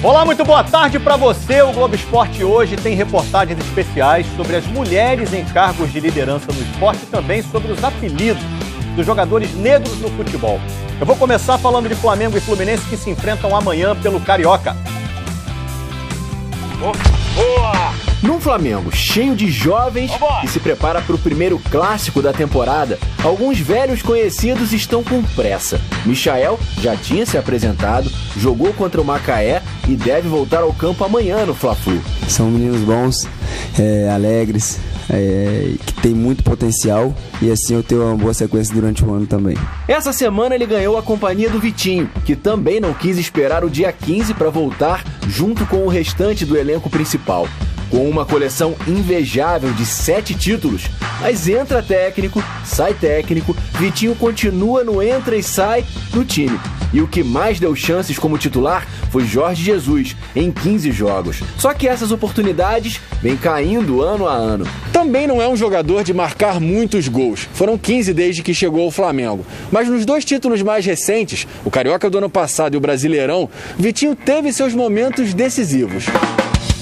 Olá, muito boa tarde para você. O Globo Esporte hoje tem reportagens especiais sobre as mulheres em cargos de liderança no esporte e também sobre os apelidos dos jogadores negros no futebol. Eu vou começar falando de Flamengo e Fluminense que se enfrentam amanhã pelo Carioca. Boa! Num Flamengo cheio de jovens que se prepara para o primeiro clássico da temporada, alguns velhos conhecidos estão com pressa. Michael já tinha se apresentado, jogou contra o Macaé e deve voltar ao campo amanhã no Fla-Flu. São meninos bons, alegres, que tem muito potencial e assim eu tenho uma boa sequência durante o ano também. Essa semana ele ganhou a companhia do Vitinho, que também não quis esperar o dia 15 para voltar junto com o restante do elenco principal. Com uma coleção invejável de 7 títulos, mas entra técnico, sai técnico, Vitinho continua no entra e sai no time. E o que mais deu chances como titular foi Jorge Jesus, em 15 jogos. Só que essas oportunidades vêm caindo ano a ano. Também não é um jogador de marcar muitos gols. Foram 15 desde que chegou ao Flamengo. Mas nos 2 títulos mais recentes, o Carioca do ano passado e o Brasileirão, Vitinho teve seus momentos decisivos.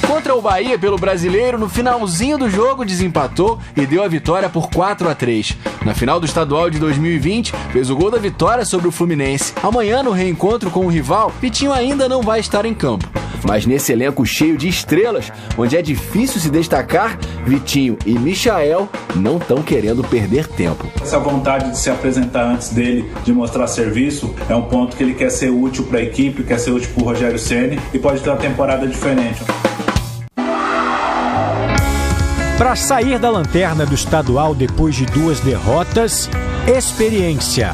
Contra o Bahia pelo Brasileiro, no finalzinho do jogo desempatou e deu a vitória por 4-3. Na final do estadual de 2020, fez o gol da vitória sobre o Fluminense. Amanhã, no reencontro com o rival, Vitinho ainda não vai estar em campo. Mas nesse elenco cheio de estrelas, onde é difícil se destacar, Vitinho e Michael não estão querendo perder tempo. Essa vontade de se apresentar antes dele, de mostrar serviço, é um ponto que ele quer ser útil para a equipe, quer ser útil para o Rogério Ceni e pode ter uma temporada diferente. Para sair da lanterna do estadual depois de 2 derrotas, experiência.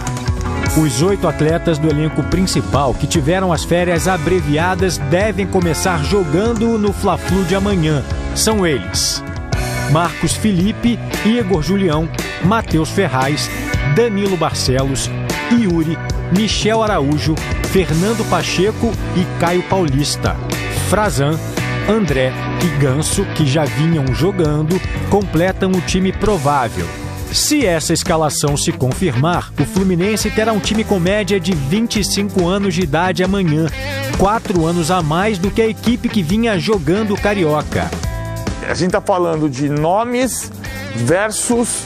Os 8 atletas do elenco principal que tiveram as férias abreviadas devem começar jogando no Fla-Flu de amanhã. São eles: Marcos Felipe, Igor Julião, Matheus Ferraz, Danilo Barcelos, Yuri, Michel Araújo, Fernando Pacheco e Caio Paulista. Frazan, André e Ganso, que já vinham jogando, completam o time provável. Se essa escalação se confirmar, o Fluminense terá um time com média de 25 anos de idade amanhã, 4 anos a mais do que a equipe que vinha jogando o Carioca. A gente está falando de nomes versus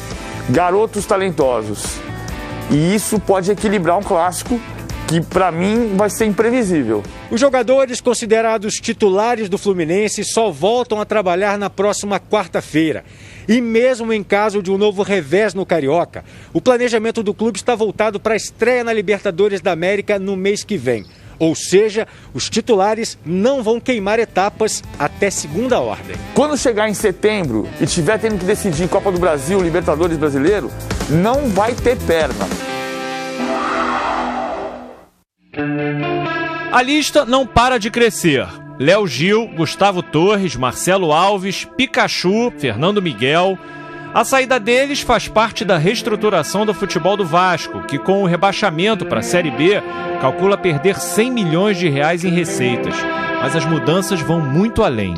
garotos talentosos. E isso pode equilibrar um clássico que, para mim, vai ser imprevisível. Os jogadores considerados titulares do Fluminense só voltam a trabalhar na próxima quarta-feira. E mesmo em caso de um novo revés no Carioca, o planejamento do clube está voltado para a estreia na Libertadores da América no mês que vem. Ou seja, os titulares não vão queimar etapas até segunda ordem. Quando chegar em setembro e tiver tendo que decidir Copa do Brasil, Libertadores Brasileiro, não vai ter perna. A lista não para de crescer. Léo Gil, Gustavo Torres, Marcelo Alves, Pikachu, Fernando Miguel. A saída deles faz parte da reestruturação do futebol do Vasco, que com o rebaixamento para a Série B, calcula perder 100 milhões de reais em receitas. Mas as mudanças vão muito além.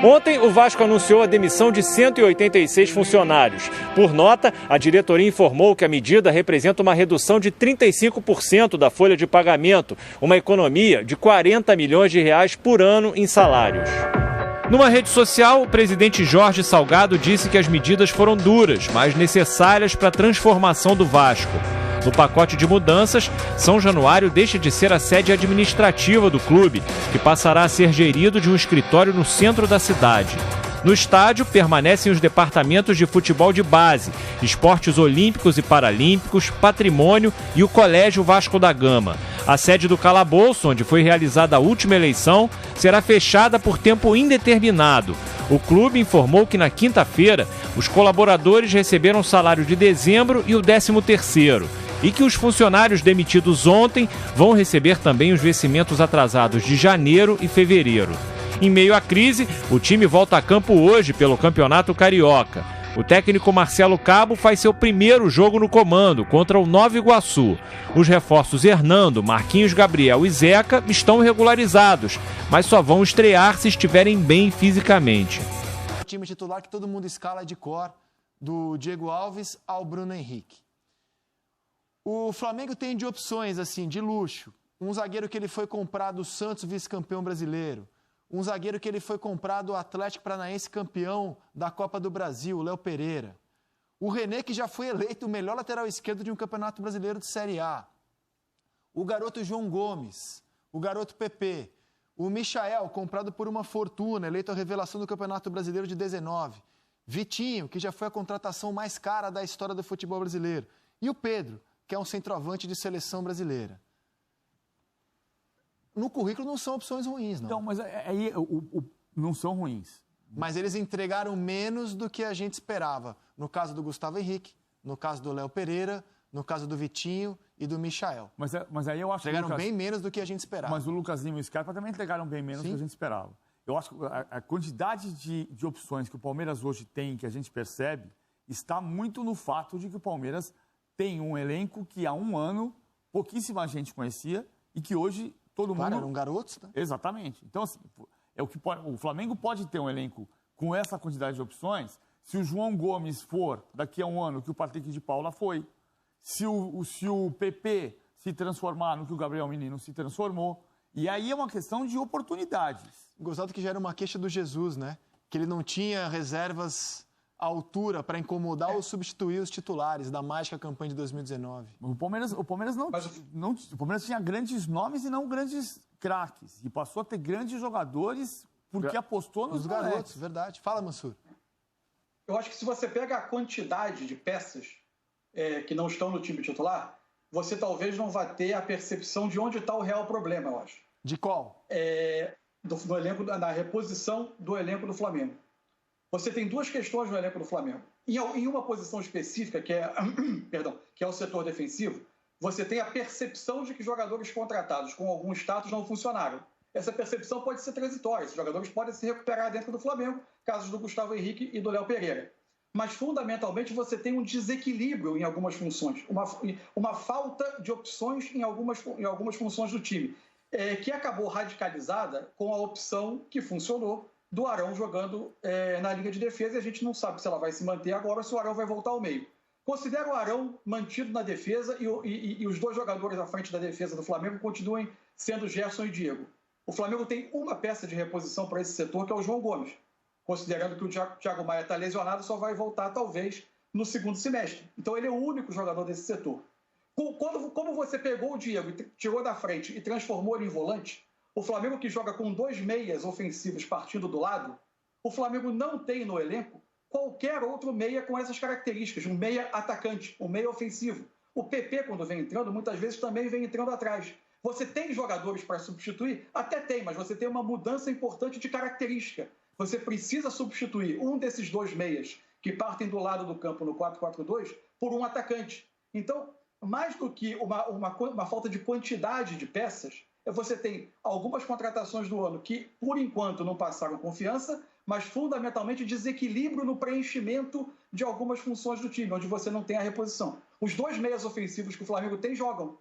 Ontem, o Vasco anunciou a demissão de 186 funcionários. Por nota, a diretoria informou que a medida representa uma redução de 35% da folha de pagamento, uma economia de 40 milhões de reais por ano em salários. Numa rede social, o presidente Jorge Salgado disse que as medidas foram duras, mas necessárias para a transformação do Vasco. No pacote de mudanças, São Januário deixa de ser a sede administrativa do clube, que passará a ser gerido de um escritório no centro da cidade. No estádio, permanecem os departamentos de futebol de base, esportes olímpicos e paralímpicos, patrimônio e o Colégio Vasco da Gama. A sede do Calabouço, onde foi realizada a última eleição, será fechada por tempo indeterminado. O clube informou que na quinta-feira, os colaboradores receberam o salário de dezembro e o 13º. E que os funcionários demitidos ontem vão receber também os vencimentos atrasados de janeiro e fevereiro. Em meio à crise, o time volta a campo hoje pelo Campeonato Carioca. O técnico Marcelo Cabo faz seu primeiro jogo no comando contra o Nova Iguaçu. Os reforços Hernando, Marquinhos Gabriel e Zeca estão regularizados, mas só vão estrear se estiverem bem fisicamente. O time titular que todo mundo escala de cor, do Diego Alves ao Bruno Henrique. O Flamengo tem de opções assim de luxo. Um zagueiro que ele foi comprar do Santos, vice-campeão brasileiro. Um zagueiro que ele foi comprar do Atlético Paranaense, campeão da Copa do Brasil, o Léo Pereira. O René, que já foi eleito o melhor lateral esquerdo de um campeonato brasileiro de Série A. O garoto João Gomes. O garoto PP. O Michael, comprado por uma fortuna, eleito a revelação do Campeonato Brasileiro de 19. Vitinho, que já foi a contratação mais cara da história do futebol brasileiro. E o Pedro, que é um centroavante de seleção brasileira. No currículo não são opções ruins, não. Então, mas aí não são ruins. Mas eles entregaram menos do que a gente esperava. No caso do Gustavo Henrique, no caso do Léo Pereira, no caso do Vitinho e do Michael. Mas aí eu acho entregaram que bem menos do que a gente esperava. Mas o Lucasinho e o Scarpa também entregaram bem menos do que a gente esperava. Eu acho que a quantidade de opções que o Palmeiras hoje tem, que a gente percebe, está muito no fato de que o Palmeiras tem um elenco que há um ano pouquíssima gente conhecia e que hoje todo mundo... eram garotos, né? Exatamente. Então, assim, o Flamengo pode ter um elenco com essa quantidade de opções se o João Gomes for daqui a um ano que o Patrick de Paula foi, se o PP se transformar no que o Gabriel Menino se transformou. E aí é uma questão de oportunidades. Gostado que já era uma queixa do Jesus, né? Que ele não tinha reservas à altura para incomodar ou substituir os titulares da mágica campanha de 2019. O Palmeiras o Palmeiras tinha grandes nomes e não grandes craques. E passou a ter grandes jogadores porque apostou nos garotos. Verdade. Fala, Mansur. Eu acho que se você pega a quantidade de peças que não estão no time titular, você talvez não vá ter a percepção de onde está o real problema, eu acho. De qual? Do elenco, na reposição do elenco do Flamengo. Você tem duas questões no elenco do Flamengo. Em uma posição específica, que é o setor defensivo, você tem a percepção de que jogadores contratados com algum status não funcionaram. Essa percepção pode ser transitória. Esses jogadores podem se recuperar dentro do Flamengo, casos do Gustavo Henrique e do Léo Pereira. Mas, fundamentalmente, você tem um desequilíbrio em algumas funções, uma falta de opções em algumas funções do time, que acabou radicalizada com a opção que funcionou do Arão jogando na linha de defesa, e a gente não sabe se ela vai se manter agora ou se o Arão vai voltar ao meio. Considero o Arão mantido na defesa e os dois jogadores à frente da defesa do Flamengo continuem sendo Gerson e Diego. O Flamengo tem uma peça de reposição para esse setor, que é o João Gomes. Considerando que o Thiago Maia está lesionado, só vai voltar talvez no segundo semestre. Então ele é o único jogador desse setor. Como você pegou o Diego e tirou da frente e transformou ele em volante, o Flamengo, que joga com dois meias ofensivos partindo do lado, o Flamengo não tem no elenco qualquer outro meia com essas características, um meia atacante, um meia ofensivo. O PP, quando vem entrando, muitas vezes também vem entrando atrás. Você tem jogadores para substituir? Até tem, mas você tem uma mudança importante de característica. Você precisa substituir um desses dois meias que partem do lado do campo no 4-4-2 por um atacante. Então, mais do que uma falta de quantidade de peças, você tem algumas contratações do ano que, por enquanto, não passaram confiança, mas fundamentalmente desequilíbrio no preenchimento de algumas funções do time, onde você não tem a reposição. Os dois meias ofensivos que o Flamengo tem jogam.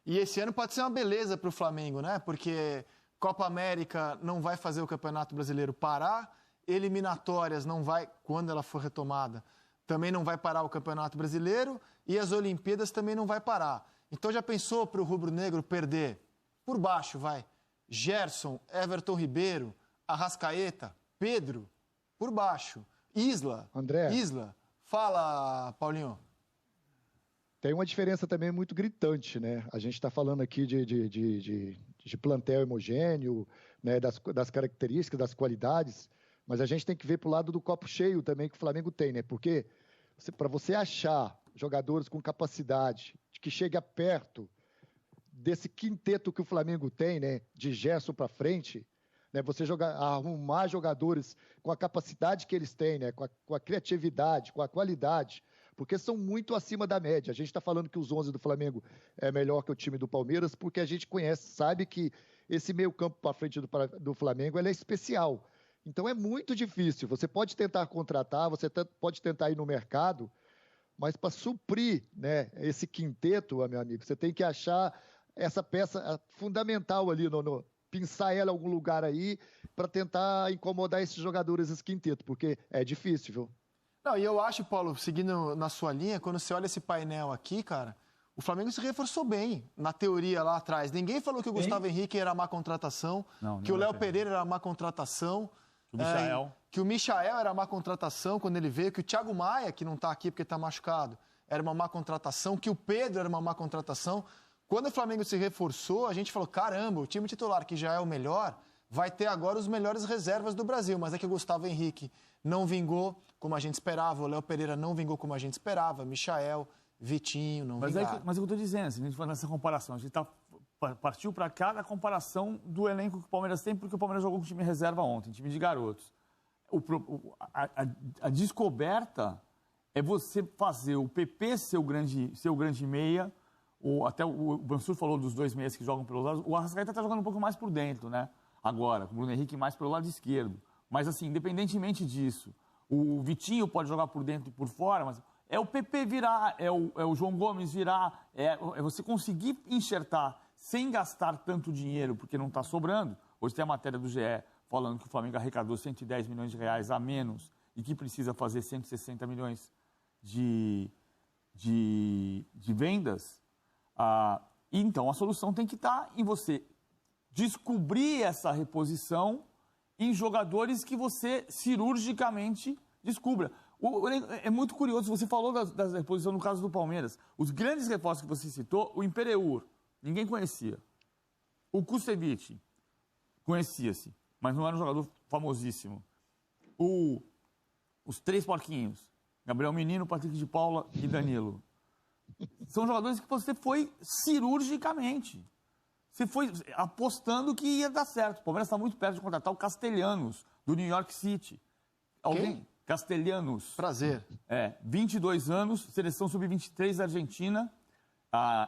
E esse ano pode ser uma beleza para o Flamengo, né? Porque Copa América não vai fazer o Campeonato Brasileiro parar, eliminatórias não vai, quando ela for retomada, também não vai parar o Campeonato Brasileiro e as Olimpíadas também não vai parar. Então já pensou para o rubro-negro perder? Por baixo, vai. Gerson, Everton Ribeiro, Arrascaeta, Pedro, por baixo. Isla. André. Isla. Fala, Paulinho. Tem uma diferença também muito gritante, né? A gente está falando aqui de plantel homogêneo, né? das características, das qualidades, mas a gente tem que ver para o lado do copo cheio também que o Flamengo tem, né? Porque para você achar jogadores com capacidade, que chegue perto desse quinteto que o Flamengo tem, né? De Gerson para frente, né? Você arrumar jogadores com a capacidade que eles têm, né? Com a criatividade, com a qualidade, porque são muito acima da média. A gente está falando que os 11 do Flamengo é melhor que o time do Palmeiras, porque a gente conhece, sabe que esse meio campo para frente do Flamengo ele é especial. Então é muito difícil. Você pode tentar contratar, você pode tentar ir no mercado, mas para suprir, né, esse quinteto, meu amigo, você tem que achar essa peça fundamental ali, pinçar ela em algum lugar aí para tentar incomodar esses jogadores, esse quinteto, porque é difícil, viu? Não, e eu acho, Paulo, seguindo na sua linha, quando você olha esse painel aqui, cara, O Flamengo se reforçou bem, na teoria lá atrás. Ninguém falou que o Gustavo Henrique era má contratação, que o Léo Pereira era má contratação, que o Michael era má contratação quando ele veio, que o Thiago Maia, que não está aqui porque está machucado, era uma má contratação, que o Pedro era uma má contratação. Quando o Flamengo se reforçou, a gente falou, caramba, o time titular, que já é o melhor, vai ter agora os melhores reservas do Brasil. Mas é que o Gustavo Henrique não vingou como a gente esperava, o Léo Pereira não vingou como a gente esperava, Michael, Vitinho, não vingaram. Mas é o que eu estou dizendo, se a gente for nessa comparação, a gente partiu para cada comparação do elenco que o Palmeiras tem, porque o Palmeiras jogou com time reserva ontem, time de garotos. A descoberta é você fazer o PP ser o grande meia, até o Mansur falou dos 2 meias que jogam pelos lados, o Arrascaeta está jogando um pouco mais por dentro, né? Agora, com o Bruno Henrique mais pelo lado esquerdo. Mas assim, independentemente disso, o Vitinho pode jogar por dentro e por fora, mas é o PP virar, é o João Gomes virar, é você conseguir enxertar sem gastar tanto dinheiro, porque não está sobrando. Hoje tem a matéria do GE falando que o Flamengo arrecadou 110 milhões de reais a menos e que precisa fazer 160 milhões de vendas. Então, a solução tem que estar em você descobrir essa reposição em jogadores que você cirurgicamente descubra. É muito curioso, você falou da reposição no caso do Palmeiras. Os grandes reforços que você citou, o Impereur, ninguém conhecia. O Kusevich, conhecia-se, mas não era um jogador famosíssimo. Os 3 porquinhos, Gabriel Menino, Patrick de Paula e Danilo. São jogadores que você foi cirurgicamente. Você foi apostando que ia dar certo. O Palmeiras está muito perto de contratar o Castellanos, do New York City. Quem? Castellanos. Prazer. 22 anos, seleção sub-23 da Argentina,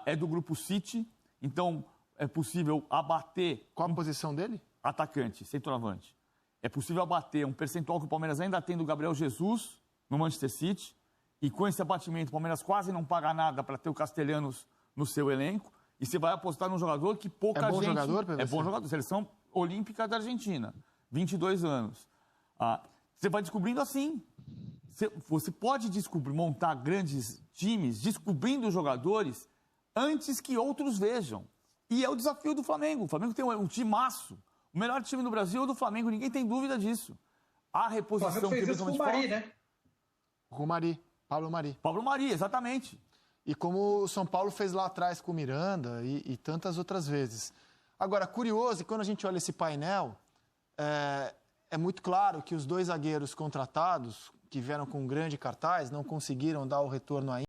é do grupo City, então é possível abater... Qual a posição dele? Atacante, centroavante. É possível abater um percentual que o Palmeiras ainda tem do Gabriel Jesus no Manchester City, e com esse abatimento o Palmeiras quase não paga nada para ter o Castellanos no seu elenco, e você vai apostar num jogador que pouca gente... É bom jogador, PVC? É bom jogador, seleção olímpica da Argentina, 22 anos. Você vai descobrindo assim. Você pode montar grandes times descobrindo jogadores antes que outros vejam. E é o desafio do Flamengo. O Flamengo tem um timaço. O melhor time do Brasil é o do Flamengo, ninguém tem dúvida disso. A reposição... O Flamengo fez isso com o Mari, né? Com o Mari, Pablo Mari. Pablo Mari, exatamente. E como o São Paulo fez lá atrás com o Miranda e tantas outras vezes. Agora, curioso, quando a gente olha esse painel, é muito claro que os 2 zagueiros contratados, que vieram com um grande cartaz, não conseguiram dar o retorno ainda.